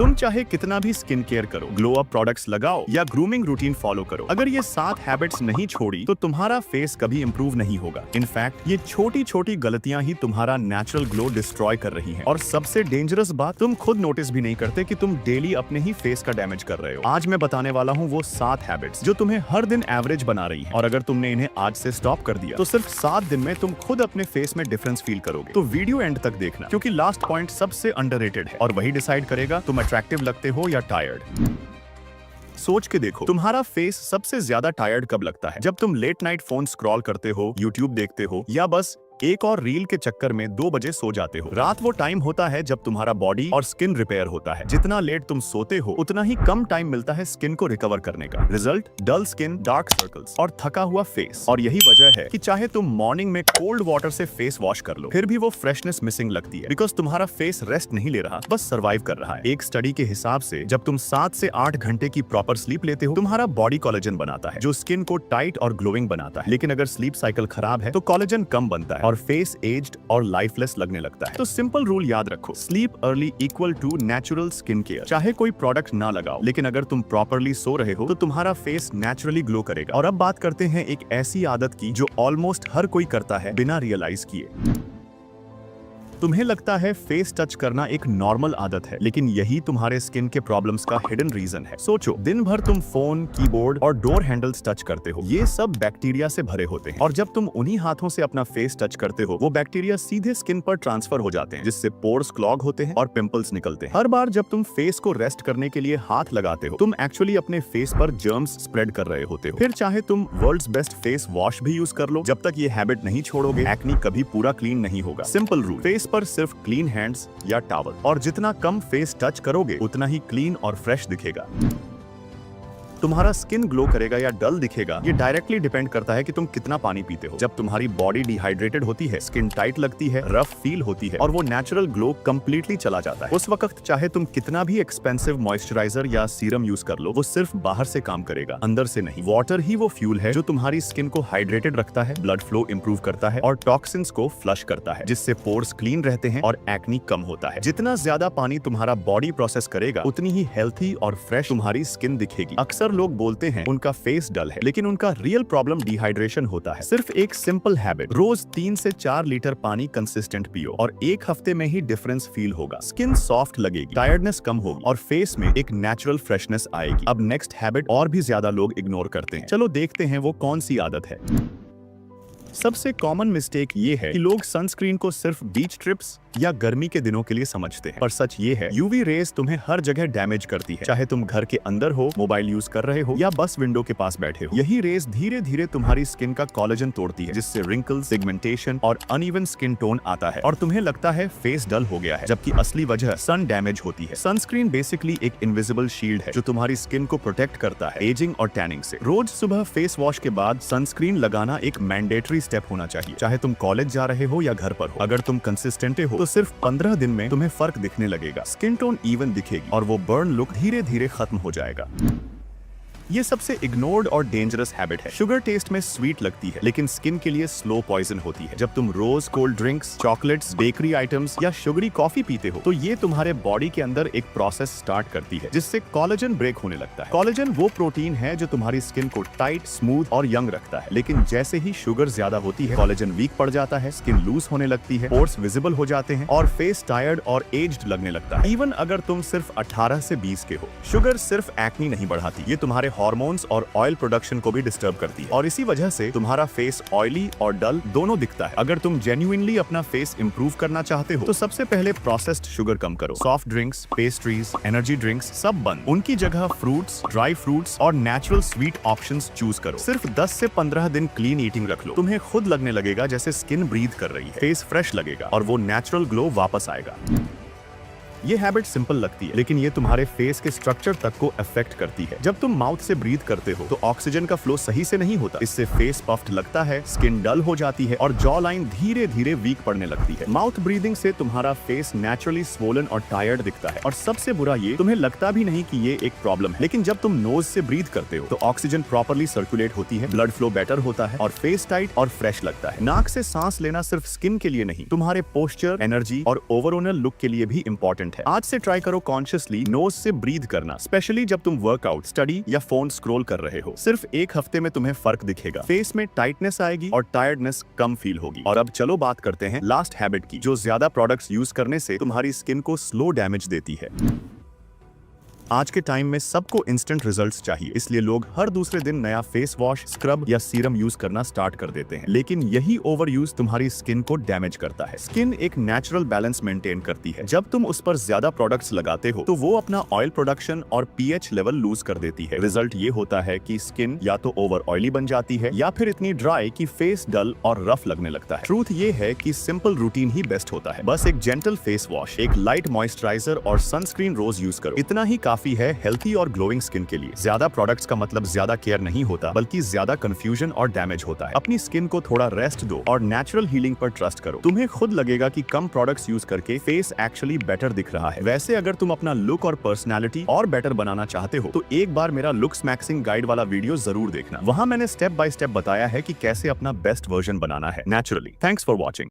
तुम चाहे कितना भी स्किन केयर करो, ग्लो अप प्रोडक्ट्स लगाओ या ग्रूमिंग रूटीन फॉलो करो, अगर ये 7 हैबिट्स नहीं छोड़ी तो तुम्हारा फेस कभी इंप्रूव नहीं होगा। इनफैक्ट ये छोटी छोटी गलतियां ही तुम्हारा नेचुरल ग्लो डिस्ट्रॉय कर रही हैं। और सबसे डेंजरस बात, तुम खुद नोटिस भी नहीं करते कि तुम डेली अपने ही फेस का डैमेज कर रहे हो। आज मैं बताने वाला हूँ वो 7 हैबिट्स जो तुम्हें हर दिन एवरेज बना रही है, और अगर तुमने इन्हें आज से स्टॉप कर दिया तो सिर्फ 7 दिन में तुम खुद अपने फेस में डिफरेंस फील करोगे। तो वीडियो एंड तक देखना, क्योंकि लास्ट पॉइंट सबसे अंडररेटेड है और वही डिसाइड करेगा तुम अट्रैक्टिव लगते हो या टायर्ड। सोच के देखो, तुम्हारा फेस सबसे ज्यादा टायर्ड कब लगता है? जब तुम लेट नाइट फोन स्क्रॉल करते हो, यूट्यूब देखते हो, या बस एक और रील के चक्कर में 2 बजे सो जाते हो। रात वो टाइम होता है जब तुम्हारा बॉडी और स्किन रिपेयर होता है। जितना लेट तुम सोते हो उतना ही कम टाइम मिलता है स्किन को रिकवर करने का। Result, dull skin, dark circles और थका हुआ फेस। और यही वजह है कि चाहे तुम मॉर्निंग में कोल्ड वाटर से फेस वॉश कर लो, फिर भी वो फ्रेशनेस मिसिंग लगती है, बिकॉज तुम्हारा फेस रेस्ट नहीं ले रहा, बस सर्वाइव कर रहा है। एक स्टडी के हिसाब से जब तुम 7 से 8 घंटे की प्रॉपर स्लीप लेते हो, तुम्हारा बॉडी कोलेजन बनाता है जो स्किन को टाइट और ग्लोइंग बनाता है। लेकिन अगर स्लीप साइकिल खराब है तो कोलेजन कम बनता है और फेस एज्ड और लाइफलेस लगने लगता है। तो सिंपल रूल याद रखो, sleep early equal to natural skin care. चाहे कोई प्रोडक्ट ना लगाओ, लेकिन अगर तुम प्रॉपरली सो रहे हो तो तुम्हारा फेस नेचुरली ग्लो करेगा। और अब बात करते हैं एक ऐसी आदत की जो ऑलमोस्ट हर कोई करता है बिना रियलाइज किए। तुम्हें लगता है फेस टच करना एक नॉर्मल आदत है, लेकिन यही तुम्हारे स्किन के प्रॉब्लम्स का हिडन रीजन है। सोचो, दिन भर तुम फोन, कीबोर्ड और डोर हैंडल्स टच करते हो, ये सब बैक्टीरिया से भरे होते हैं। और जब तुम उन्हीं हाथों से अपना फेस टच करते हो, वो बैक्टीरिया सीधे स्किन पर ट्रांसफर हो जाते हैं, जिससे पोर्स क्लॉग होते हैं और पिंपल्स निकलते हैं। हर बार जब तुम फेस को रेस्ट करने के लिए हाथ लगाते हो, तुम एक्चुअली अपने फेस पर जर्म्स स्प्रेड कर रहे होते हो। फिर चाहे तुम वर्ल्ड्स बेस्ट फेस वॉश भी यूज कर लो, जब तक ये हैबिट नहीं छोड़ोगे, एक्ने कभी पूरा क्लीन नहीं होगा। सिंपल रूल, फेस पर सिर्फ क्लीन हैंड्स या टॉवल, और जितना कम फेस टच करोगे उतना ही क्लीन और फ्रेश दिखेगा। तुम्हारा स्किन ग्लो करेगा या डल दिखेगा, ये डायरेक्टली डिपेंड करता है कि तुम कितना पानी पीते हो। जब तुम्हारी बॉडी डिहाइड्रेटेड होती है, स्किन टाइट लगती है, रफ फील होती है और वो नेचुरल ग्लो कंप्लीटली चला जाता है, उस वक्त चाहे तुम कितना भी एक्सपेंसिव मॉइस्चराइजर या सीरम यूज कर लो, वो सिर्फ बाहर से काम करेगा, अंदर से नहीं। वाटर ही वो फ्यूल है जो तुम्हारी स्किन को हाइड्रेटेड रखता है, ब्लड फ्लो इंप्रूव करता है और टॉक्सिन्स को फ्लश करता है, जिससे पोर्स क्लीन रहते हैं और एक्ने कम होता है। जितना ज्यादा पानी तुम्हारा बॉडी प्रोसेस करेगा, उतनी ही हेल्थी और फ्रेश तुम्हारी स्किन दिखेगी। अक्सर लोग बोलते हैं उनका फेस डल है, लेकिन उनका रियल प्रॉब्लम डिहाइड्रेशन होता है। सिर्फ एक सिंपल हैबिट, रोज 3 से 4 लीटर पानी कंसिस्टेंट पियो और 1 हफ्ते में ही डिफरेंस फील होगा। स्किन सॉफ्ट लगेगी, टायर्डनेस कम होगी और फेस में एक नेचुरल फ्रेशनेस आएगी। अब नेक्स्ट हैबिट और भी ज्यादा लोग इग्नोर करते हैं, चलो देखते हैं वो कौन सी आदत है। सबसे कॉमन मिस्टेक ये है कि लोग सनस्क्रीन को सिर्फ बीच ट्रिप्स या गर्मी के दिनों के लिए समझते हैं, पर सच ये है, यूवी रेज तुम्हें हर जगह डैमेज करती है। चाहे तुम घर के अंदर हो, मोबाइल यूज कर रहे हो या बस विंडो के पास बैठे हो, यही रेज धीरे धीरे तुम्हारी स्किन का कोलेजन तोड़ती है, जिससे रिंकल्स, पिगमेंटेशन और अनइवन स्किन टोन आता है और तुम्हें लगता है फेस डल हो गया है, जबकि असली वजह सन डैमेज होती है। सनस्क्रीन बेसिकली एक इनविजिबल शील्ड है जो तुम्हारी स्किन को प्रोटेक्ट करता है एजिंग और टैनिंग से। रोज सुबह फेस वॉश के बाद सनस्क्रीन लगाना एक मैंडेटरी स्टेप होना चाहिए, चाहे तुम कॉलेज जा रहे हो या घर पर हो। अगर तुम कंसिस्टेंट हो तो सिर्फ 15 दिन में तुम्हें फर्क दिखने लगेगा, स्किन टोन इवन दिखेगी और वो बर्न लुक धीरे धीरे खत्म हो जाएगा। ये सबसे इग्नोर्ड और डेंजरस हैबिट है। शुगर टेस्ट में स्वीट लगती है, लेकिन स्किन के लिए स्लो पॉइजन होती है। जब तुम रोज cold drinks, chocolates, bakery items या शुगरी कॉफी पीते हो, तो ये तुम्हारे बॉडी के अंदर एक प्रोसेस स्टार्ट करती है, जिससे कोलेजन ब्रेक होने लगता है। कोलेजन वो प्रोटीन है जो तुम्हारी स्किन को टाइट, स्मूथ और यंग रखता है, लेकिन जैसे ही शुगर ज्यादा होती है, कोलेजन वीक पड़ जाता है, स्किन लूज होने लगती है, पोर्स विजिबल हो जाते हैं और फेस टायर्ड और एज्ड लगने लगता है। इवन अगर तुम सिर्फ 18 से 20 के हो, शुगर सिर्फ एक्ने नहीं बढ़ाती, ये तुम्हारे हार्मोन्स और ऑयल प्रोडक्शन को भी डिस्टर्ब करती है और इसी वजह से तुम्हारा फेस ऑयली और डल दोनों दिखता है। अगर तुम जेन्युइनली अपना फेस इंप्रूव करना चाहते हो तो सबसे पहले प्रोसेस्ड शुगर कम करो। Soft drinks, pastries, energy drinks सब बंद। उनकी जगह फ्रूट्स, ड्राई फ्रूट्स और नेचुरल स्वीट ऑप्शंस चूज करो। सिर्फ 10 से 15 दिन क्लीन ईटिंग रख लो, तुम्हें खुद लगने लगेगा जैसे स्किन ब्रीथ कर रही है, फेस फ्रेश लगेगा और वो नेचुरल ग्लो वापस आएगा। ये हैबिट सिंपल लगती है, लेकिन ये तुम्हारे फेस के स्ट्रक्चर तक को अफेक्ट करती है। जब तुम माउथ से ब्रीथ करते हो तो ऑक्सीजन का फ्लो सही से नहीं होता, इससे फेस पफ्ड लगता है, स्किन डल हो जाती है और जॉ लाइन धीरे धीरे वीक पड़ने लगती है। माउथ ब्रीदिंग से तुम्हारा फेस नेचुरली स्वोलन और टायर्ड दिखता है और सबसे बुरा ये, तुम्हें लगता भी नहीं कि ये एक प्रॉब्लम है, लेकिन जब तुम नोज से ब्रीथ करते हो तो ऑक्सीजन प्रॉपरली सर्कुलेट होती है, ब्लड फ्लो बेटर होता है और फेस टाइट और फ्रेश लगता है। नाक से सांस लेना सिर्फ स्किन के लिए नहीं, तुम्हारे पोस्चर, एनर्जी और ओवरऑल लुक के लिए भी इंपॉर्टेंट इंपॉर्टेंट है। आज से ट्राई करो कॉन्शियसली नोज से ब्रीथ करना, स्पेशली जब तुम वर्कआउट, स्टडी या फोन स्क्रॉल कर रहे हो। सिर्फ एक हफ्ते में तुम्हें फर्क दिखेगा, फेस में टाइटनेस आएगी और टायर्डनेस कम फील होगी। और अब चलो बात करते हैं लास्ट हैबिट की, जो ज्यादा प्रोडक्ट्स यूज करने से तुम्हारी स्किन को स्लो डैमेज देती है। आज के टाइम में सबको इंस्टेंट रिजल्ट्स चाहिए, इसलिए लोग हर दूसरे दिन नया फेस वॉश, स्क्रब या सीरम यूज करना स्टार्ट कर देते हैं। लेकिन यही ओवर यूज तुम्हारी स्किन को डैमेज करता है। स्किन एक नेचुरल बैलेंस मेंटेन करती है। जब तुम उस पर ज्यादा प्रोडक्ट्स लगाते हो तो वो अपना ऑयल प्रोडक्शन और पीएच लेवल लूज कर देती है। रिजल्ट ये होता है कि स्किन या तो ओवर ऑयली बन जाती है या फिर इतनी ड्राई कि फेस डल और रफ लगने लगता है। ट्रूथ ये है कि सिंपल रूटीन ही बेस्ट होता है। बस एक जेंटल फेस वॉश, एक लाइट मॉइस्चराइजर और सनस्क्रीन रोज यूज करो, इतना ही काफी है हेल्थी और ग्लोइंग स्किन के लिए। ज्यादा प्रोडक्ट्स का मतलब ज्यादा केयर नहीं होता, बल्कि ज्यादा कंफ्यूजन और डैमेज होता है। अपनी स्किन को थोड़ा रेस्ट दो और नेचुरल हीलिंग पर ट्रस्ट करो। तुम्हें खुद लगेगा कि कम प्रोडक्ट्स यूज करके फेस एक्चुअली बेटर दिख रहा है। वैसे अगर तुम अपना लुक और पर्सनैलिटी और बेटर बनाना चाहते हो तो एक बार मेरा लुक्स मैक्सिंग गाइड वाला वीडियो जरूर देखना। वहां मैंने स्टेप बाय स्टेप बताया है कि कैसे अपना बेस्ट वर्जन बनाना है नेचुरली। Thanks for watching.